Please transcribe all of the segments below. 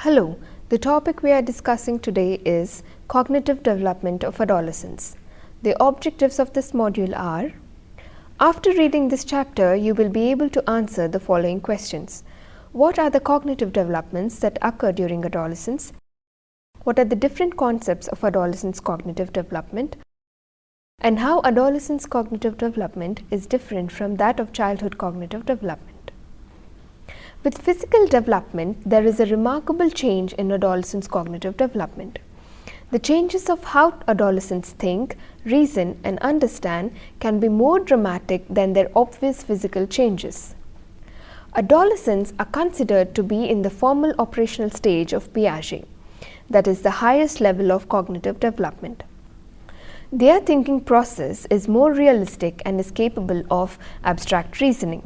Hello, the topic we are discussing today is cognitive development of adolescents. The objectives of this module are: after reading this chapter, you will be able to answer the following questions. What are the cognitive developments that occur during adolescence? What are the different concepts of adolescents' cognitive development? And how adolescents' cognitive development is different from that of childhood cognitive development. With physical development, there is a remarkable change in adolescents' cognitive development. The changes of how adolescents think, reason, and understand can be more dramatic than their obvious physical changes. Adolescents are considered to be in the formal operational stage of Piaget, that is the highest level of cognitive development. Their thinking process is more realistic and is capable of abstract reasoning.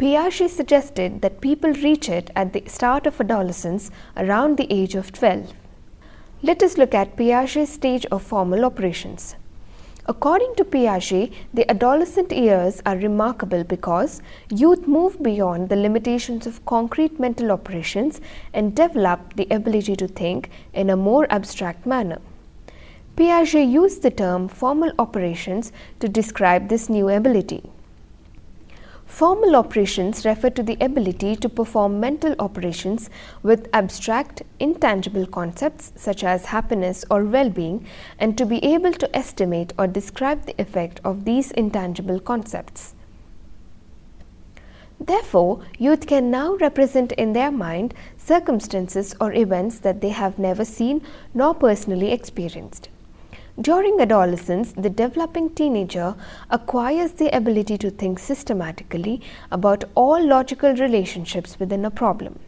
Piaget suggested that people reach it at the start of adolescence around the age of 12. Let us look at Piaget's stage of formal operations. According to Piaget, the adolescent years are remarkable because youth move beyond the limitations of concrete mental operations and develop the ability to think in a more abstract manner. Piaget used the term formal operations to describe this new ability. Formal operations refer to the ability to perform mental operations with abstract, intangible concepts such as happiness or well-being, and to be able to estimate or describe the effect of these intangible concepts. Therefore, youth can now represent in their mind circumstances or events that they have never seen nor personally experienced. During adolescence, the developing teenager acquires the ability to think systematically about all logical relationships within a problem.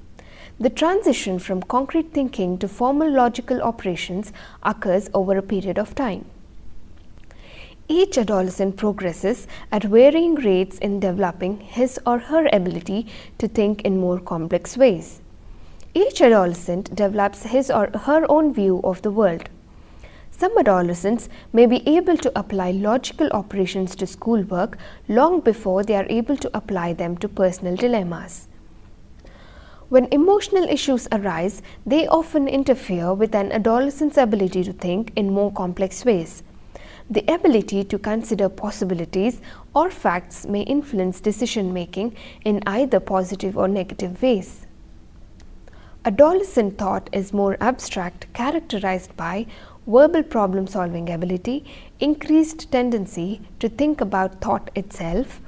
The transition from concrete thinking to formal logical operations occurs over a period of time. Each adolescent progresses at varying rates in developing his or her ability to think in more complex ways. Each adolescent develops his or her own view of the world. Some adolescents may be able to apply logical operations to schoolwork long before they are able to apply them to personal dilemmas. When emotional issues arise, they often interfere with an adolescent's ability to think in more complex ways. The ability to consider possibilities or facts may influence decision making in either positive or negative ways. Adolescent thought is more abstract, characterized by verbal problem-solving ability, increased tendency to think about thought itself.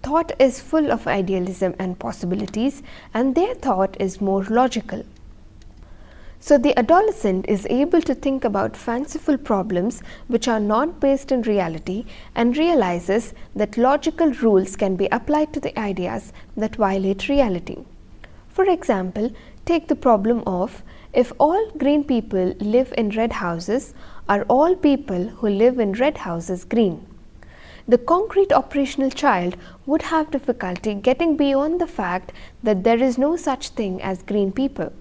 Thought is full of idealism and possibilities, and their thought is more logical. So the adolescent is able to think about fanciful problems which are not based in reality and realizes that logical rules can be applied to the ideas that violate reality. For example, take the problem of: if all green people live in red houses, are all people who live in red houses green? The concrete operational child would have difficulty getting beyond the fact that there is no such thing as green people.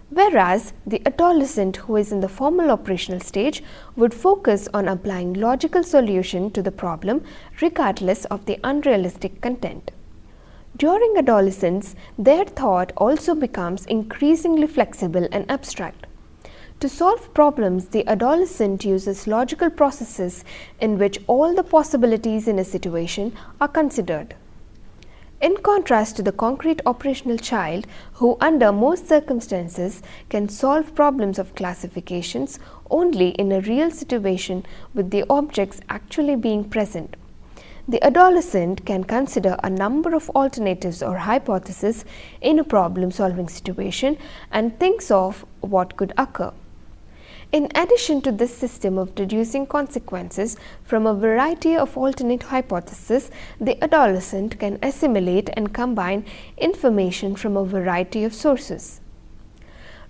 Whereas the adolescent who is in the formal operational stage would focus on applying logical solution to the problem regardless of the unrealistic content. During adolescence, their thought also becomes increasingly flexible and abstract. To solve problems, the adolescent uses logical processes in which all the possibilities in a situation are considered. In contrast to the concrete operational child, who under most circumstances can solve problems of classifications only in a real situation with the objects actually being present, the adolescent can consider a number of alternatives or hypotheses in a problem-solving situation and thinks of what could occur. In addition to this system of deducing consequences from a variety of alternate hypotheses, the adolescent can assimilate and combine information from a variety of sources.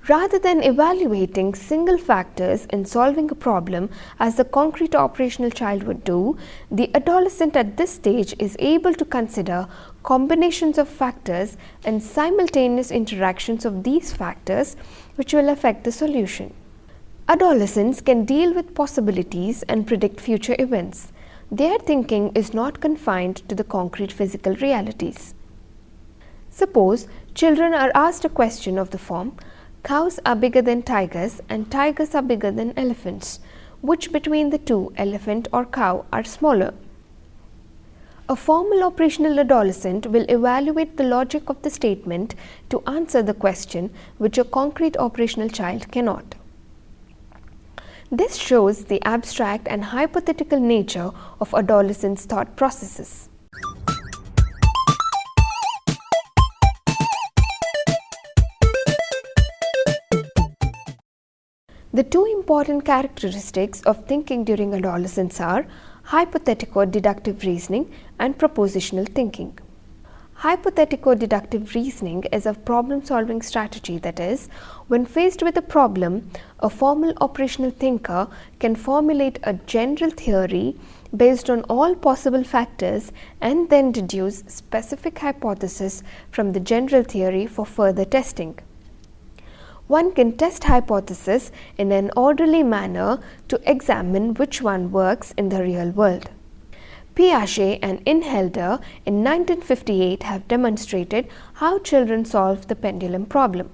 Rather than evaluating single factors in solving a problem as the concrete operational child would do, the adolescent at this stage is able to consider combinations of factors and simultaneous interactions of these factors which will affect the solution. Adolescents can deal with possibilities and predict future events. Their thinking is not confined to the concrete physical realities. Suppose children are asked a question of the form, cows are bigger than tigers and tigers are bigger than elephants. Which between the two, elephant or cow, are smaller? A formal operational adolescent will evaluate the logic of the statement to answer the question, which a concrete operational child cannot. This shows the abstract and hypothetical nature of adolescents' thought processes. The two important characteristics of thinking during adolescence are hypothetico-deductive reasoning and propositional thinking. Hypothetico-deductive reasoning is a problem-solving strategy that is, when faced with a problem, a formal operational thinker can formulate a general theory based on all possible factors and then deduce specific hypotheses from the general theory for further testing. One can test hypotheses in an orderly manner to examine which one works in the real world. Piaget and Inhelder in 1958 have demonstrated how children solve the pendulum problem.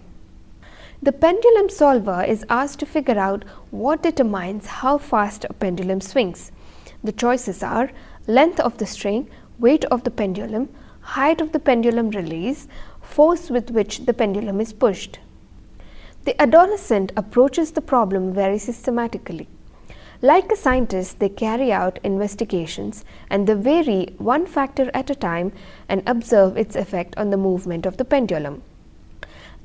The pendulum solver is asked to figure out what determines how fast a pendulum swings. The choices are length of the string, weight of the pendulum, height of the pendulum release, force with which the pendulum is pushed. The adolescent approaches the problem very systematically. Like a scientist, they carry out investigations and they vary one factor at a time and observe its effect on the movement of the pendulum.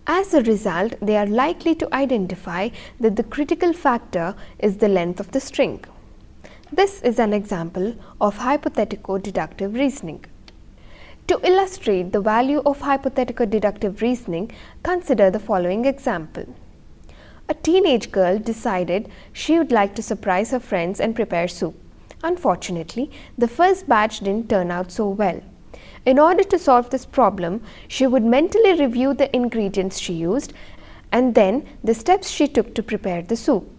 As a result, they are likely to identify that the critical factor is the length of the string. This is an example of hypothetico-deductive reasoning. To illustrate the value of hypothetico-deductive reasoning, consider the following example. A teenage girl decided she would like to surprise her friends and prepare soup. Unfortunately, the first batch didn't turn out so well. In order to solve this problem, she would mentally review the ingredients she used and then the steps she took to prepare the soup.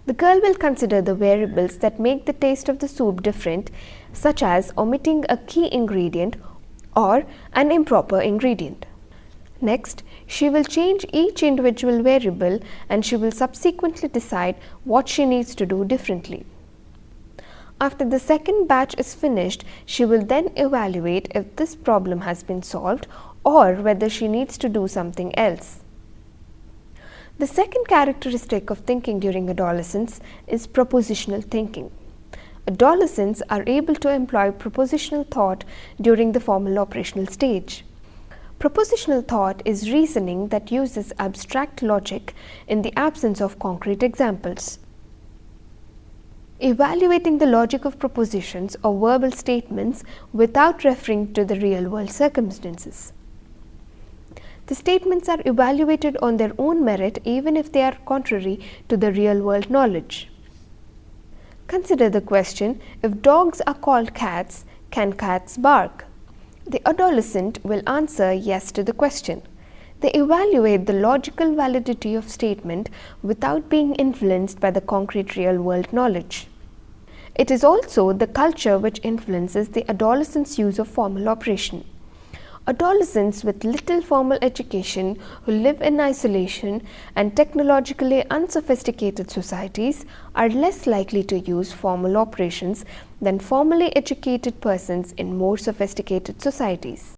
The girl will consider the variables that make the taste of the soup different, such as omitting a key ingredient or an improper ingredient. Next, she will change each individual variable and she will subsequently decide what she needs to do differently. After the second batch is finished, she will then evaluate if this problem has been solved or whether she needs to do something else. The second characteristic of thinking during adolescence is propositional thinking. Adolescents are able to employ propositional thought during the formal operational stage. Propositional thought is reasoning that uses abstract logic in the absence of concrete examples. Evaluating the logic of propositions or verbal statements without referring to the real-world circumstances. The statements are evaluated on their own merit even if they are contrary to the real-world knowledge. Consider the question, if dogs are called cats, can cats bark? The adolescent will answer yes to the question. They evaluate the logical validity of statement without being influenced by the concrete real-world knowledge. It is also the culture which influences the adolescent's use of formal operation. Adolescents with little formal education who live in isolation and technologically unsophisticated societies are less likely to use formal operations than formally educated persons in more sophisticated societies.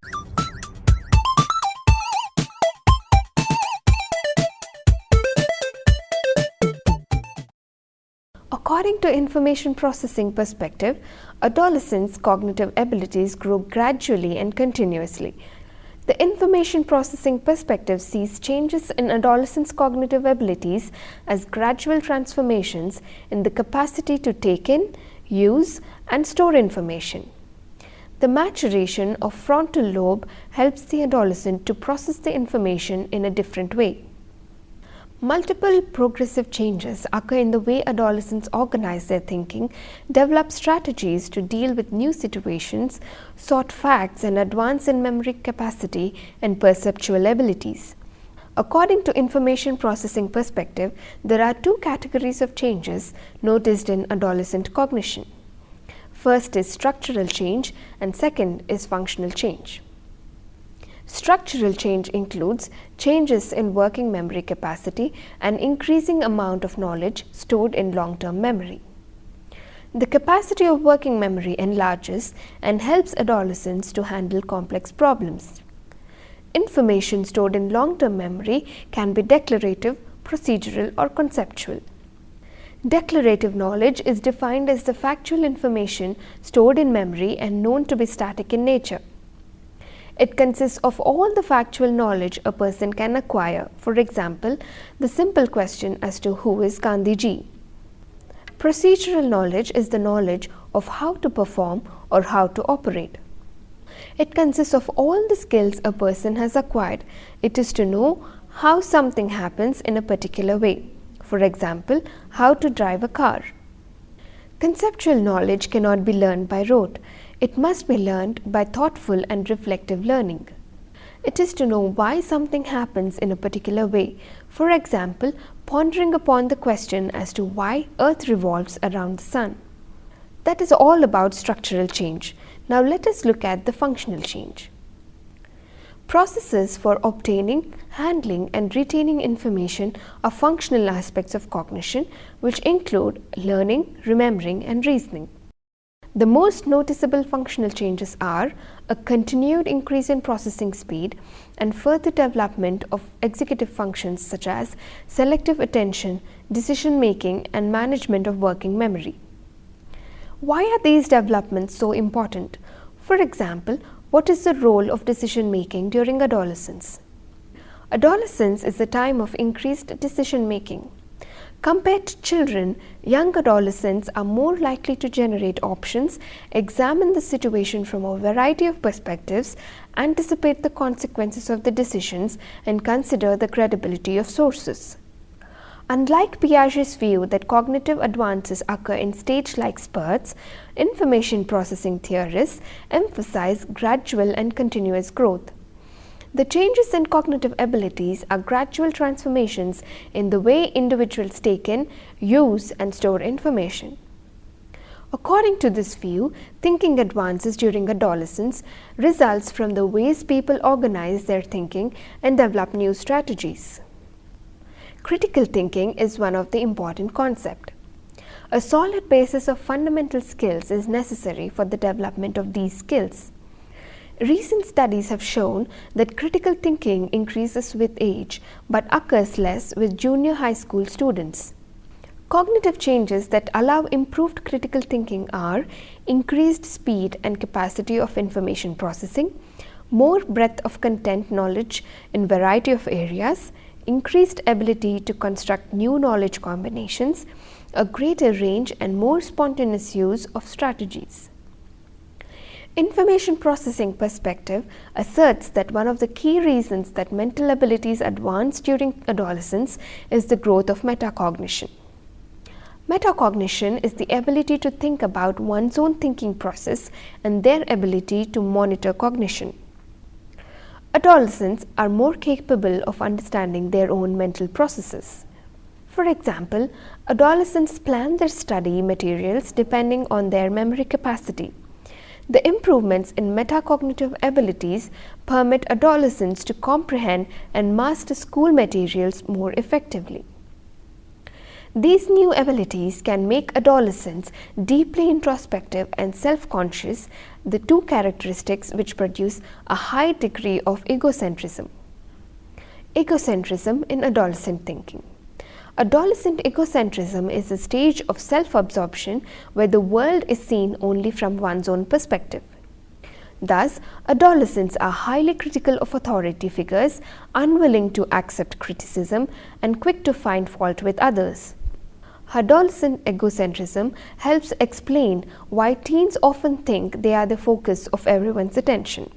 According to information processing perspective, adolescents' cognitive abilities grow gradually and continuously. The information processing perspective sees changes in adolescents' cognitive abilities as gradual transformations in the capacity to take in, use, and store information. The maturation of frontal lobe helps the adolescent to process the information in a different way. Multiple progressive changes occur in the way adolescents organize their thinking, develop strategies to deal with new situations, sort facts, and advance in memory capacity and perceptual abilities. According to information processing perspective, there are two categories of changes noticed in adolescent cognition. First is structural change and second is functional change. Structural change includes changes in working memory capacity and increasing amount of knowledge stored in long-term memory. The capacity of working memory enlarges and helps adolescents to handle complex problems. Information stored in long-term memory can be declarative, procedural, or conceptual. Declarative knowledge is defined as the factual information stored in memory and known to be static in nature. It consists of all the factual knowledge a person can acquire, for example, the simple question as to who is Gandhiji. Procedural knowledge is the knowledge of how to perform or how to operate. It consists of all the skills a person has acquired. It is to know how something happens in a particular way. For example, how to drive a car. Conceptual knowledge cannot be learned by rote. It must be learned by thoughtful and reflective learning. It is to know why something happens in a particular way. For example, pondering upon the question as to why Earth revolves around the Sun. That is all about structural change. Now let us look at the functional change. Processes for obtaining, handling, and retaining information are functional aspects of cognition, which include learning, remembering, and reasoning. The most noticeable functional changes are a continued increase in processing speed and further development of executive functions such as selective attention, decision making, and management of working memory. Why are these developments so important? For example, what is the role of decision making during adolescence? Adolescence is a time of increased decision making. Compared to children, young adolescents are more likely to generate options, examine the situation from a variety of perspectives, anticipate the consequences of the decisions, and consider the credibility of sources. Unlike Piaget's view that cognitive advances occur in stage-like spurts, information processing theorists emphasize gradual and continuous growth. The changes in cognitive abilities are gradual transformations in the way individuals take in, use, and store information. According to this view, thinking advances during adolescence results from the ways people organize their thinking and develop new strategies. Critical thinking is one of the important concepts. A solid basis of fundamental skills is necessary for the development of these skills. Recent studies have shown that critical thinking increases with age but occurs less with junior high school students. Cognitive changes that allow improved critical thinking are increased speed and capacity of information processing, more breadth of content knowledge in variety of areas, increased ability to construct new knowledge combinations, a greater range and more spontaneous use of strategies. Information processing perspective asserts that one of the key reasons that mental abilities advance during adolescence is the growth of metacognition. Metacognition is the ability to think about one's own thinking process and their ability to monitor cognition. Adolescents are more capable of understanding their own mental processes. For example, adolescents plan their study materials depending on their memory capacity. The improvements in metacognitive abilities permit adolescents to comprehend and master school materials more effectively. These new abilities can make adolescents deeply introspective and self-conscious, the two characteristics which produce a high degree of egocentrism. Egocentrism in adolescent thinking. Adolescent egocentrism is a stage of self-absorption where the world is seen only from one's own perspective. Thus, adolescents are highly critical of authority figures, unwilling to accept criticism, and quick to find fault with others. Adolescent egocentrism helps explain why teens often think they are the focus of everyone's attention.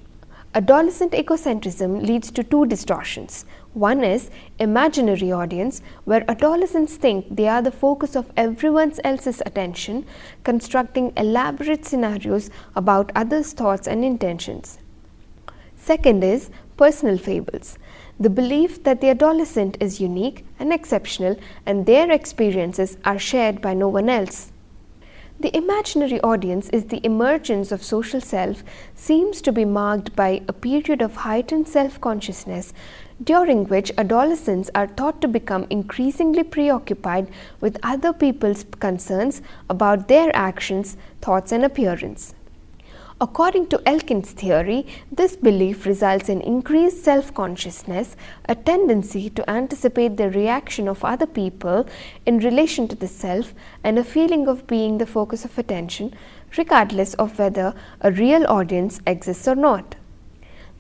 Adolescent egocentrism leads to two distortions. One is imaginary audience, where adolescents think they are the focus of everyone else's attention, constructing elaborate scenarios about others' thoughts and intentions. Second is personal fables, the belief that the adolescent is unique and exceptional and their experiences are shared by no one else. The imaginary audience is the emergence of social self seems to be marked by a period of heightened self-consciousness during which adolescents are thought to become increasingly preoccupied with other people's concerns about their actions, thoughts and appearance. According to Elkin's theory, this belief results in increased self-consciousness, a tendency to anticipate the reaction of other people in relation to the self, and a feeling of being the focus of attention, regardless of whether a real audience exists or not.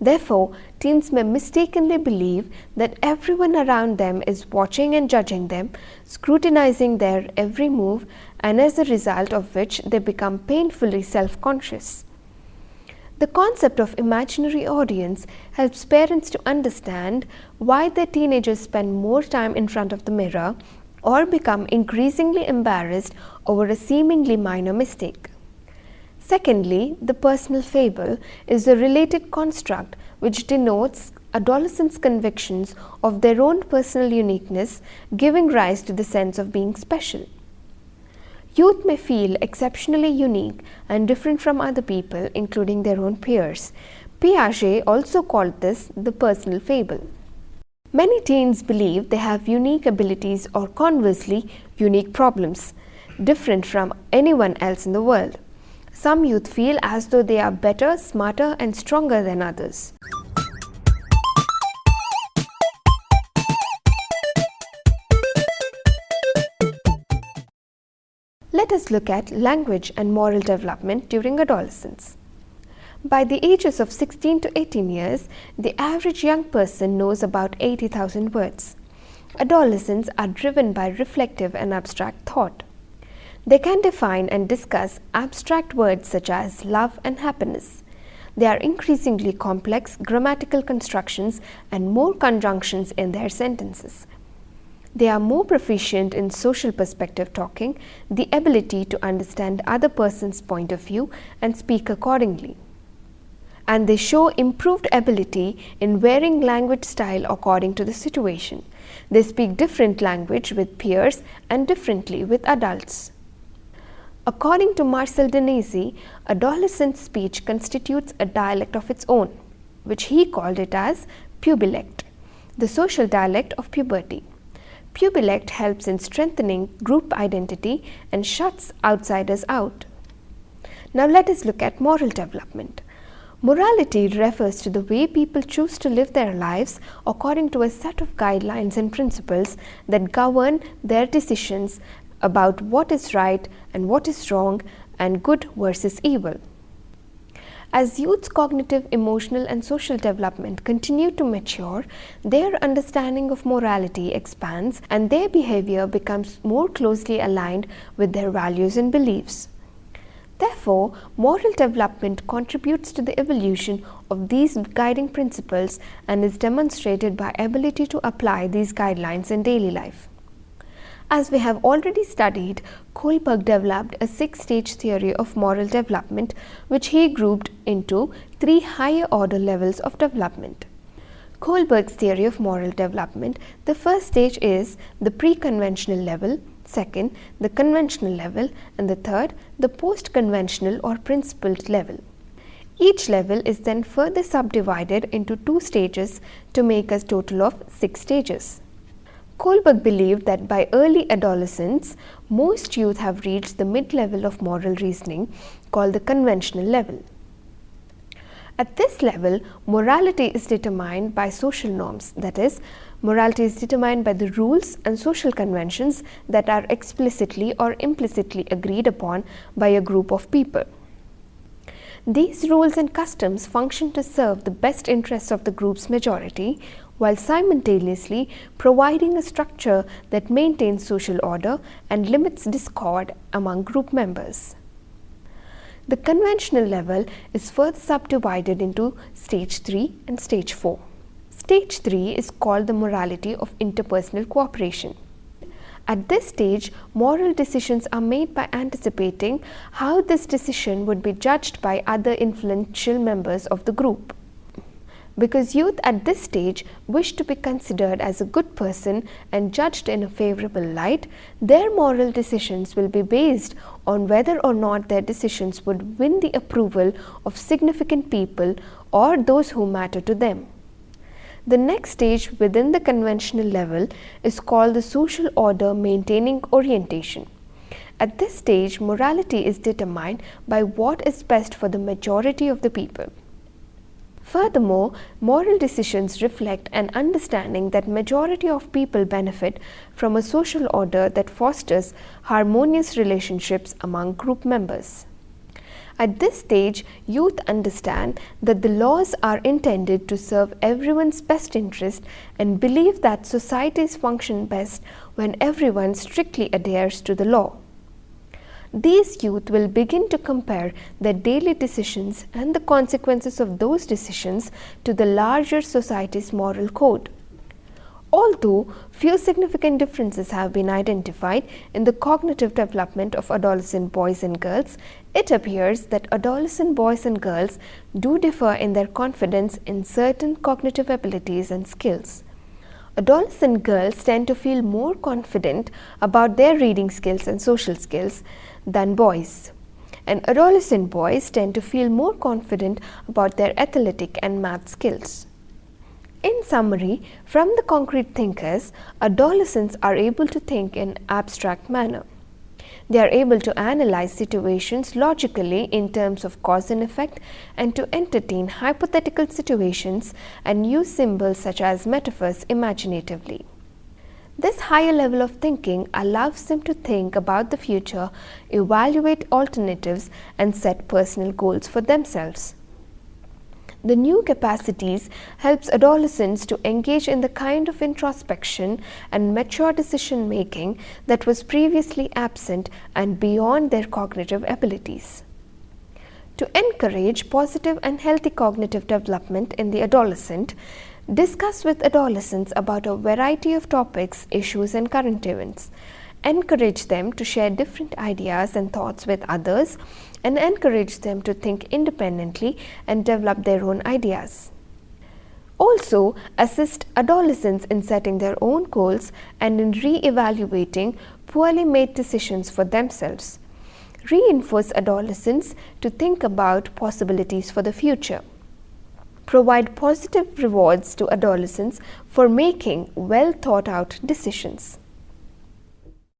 Therefore, teens may mistakenly believe that everyone around them is watching and judging them, scrutinizing their every move, and as a result of which they become painfully self-conscious. The concept of imaginary audience helps parents to understand why their teenagers spend more time in front of the mirror or become increasingly embarrassed over a seemingly minor mistake. Secondly, the personal fable is a related construct which denotes adolescents' convictions of their own personal uniqueness, giving rise to the sense of being special. Youth may feel exceptionally unique and different from other people, including their own peers. Piaget also called this the personal fable. Many teens believe they have unique abilities or conversely unique problems, different from anyone else in the world. Some youth feel as though they are better, smarter and stronger than others. Let us look at language and moral development during adolescence. By the ages of 16 to 18 years, the average young person knows about 80,000 words. Adolescents are driven by reflective and abstract thought. They can define and discuss abstract words such as love and happiness. They are increasingly complex grammatical constructions and more conjunctions in their sentences. They are more proficient in social perspective talking, the ability to understand other person's point of view and speak accordingly. And they show improved ability in varying language style according to the situation. They speak different language with peers and differently with adults. According to Marcel Denisi, adolescent speech constitutes a dialect of its own, which he called it as pubilect, the social dialect of puberty. Pubilect helps in strengthening group identity and shuts outsiders out. Now let us look at moral development. Morality refers to the way people choose to live their lives according to a set of guidelines and principles that govern their decisions about what is right and what is wrong and good versus evil. As youth's cognitive, emotional and social development continue to mature, their understanding of morality expands and their behavior becomes more closely aligned with their values and beliefs. Therefore, moral development contributes to the evolution of these guiding principles and is demonstrated by ability to apply these guidelines in daily life. As we have already studied, Kohlberg developed a 6-stage theory of moral development, which he grouped into 3 higher order levels of development. Kohlberg's theory of moral development, the first stage is the pre-conventional level, second, the conventional level, and the third, the post-conventional or principled level. Each level is then further subdivided into 2 stages to make a total of 6 stages. Kohlberg believed that by early adolescence, most youth have reached the mid-level of moral reasoning called the conventional level. At this level, morality is determined by social norms, that is, morality is determined by the rules and social conventions that are explicitly or implicitly agreed upon by a group of people. These rules and customs function to serve the best interests of the group's majority, while simultaneously providing a structure that maintains social order and limits discord among group members. The conventional level is further subdivided into Stage 3 and Stage 4. Stage 3 is called the morality of interpersonal cooperation. At this stage, moral decisions are made by anticipating how this decision would be judged by other influential members of the group. Because youth at this stage wish to be considered as a good person and judged in a favorable light, their moral decisions will be based on whether or not their decisions would win the approval of significant people or those who matter to them. The next stage within the conventional level is called the social order maintaining orientation. At this stage, morality is determined by what is best for the majority of the people. Furthermore, moral decisions reflect an understanding that majority of people benefit from a social order that fosters harmonious relationships among group members. At this stage, youth understand that the laws are intended to serve everyone's best interest and believe that societies function best when everyone strictly adheres to the law. These youth will begin to compare their daily decisions and the consequences of those decisions to the larger society's moral code. Although few significant differences have been identified in the cognitive development of adolescent boys and girls, it appears that adolescent boys and girls do differ in their confidence in certain cognitive abilities and skills. Adolescent girls tend to feel more confident about their reading skills and social skills than boys, and adolescent boys tend to feel more confident about their athletic and math skills. In summary, from the concrete thinkers, adolescents are able to think in abstract manner. They are able to analyze situations logically in terms of cause and effect and to entertain hypothetical situations and use symbols such as metaphors imaginatively. This higher level of thinking allows them to think about the future, evaluate alternatives, and set personal goals for themselves. The new capacities helps adolescents to engage in the kind of introspection and mature decision making that was previously absent and beyond their cognitive abilities. To encourage positive and healthy cognitive development in the adolescent, discuss with adolescents about a variety of topics, issues, and current events. Encourage them to share different ideas and thoughts with others, and encourage them to think independently and develop their own ideas. Also, assist adolescents in setting their own goals and in re-evaluating poorly made decisions for themselves. Reinforce adolescents to think about possibilities for the future. Provide positive rewards to adolescents for making well thought out decisions.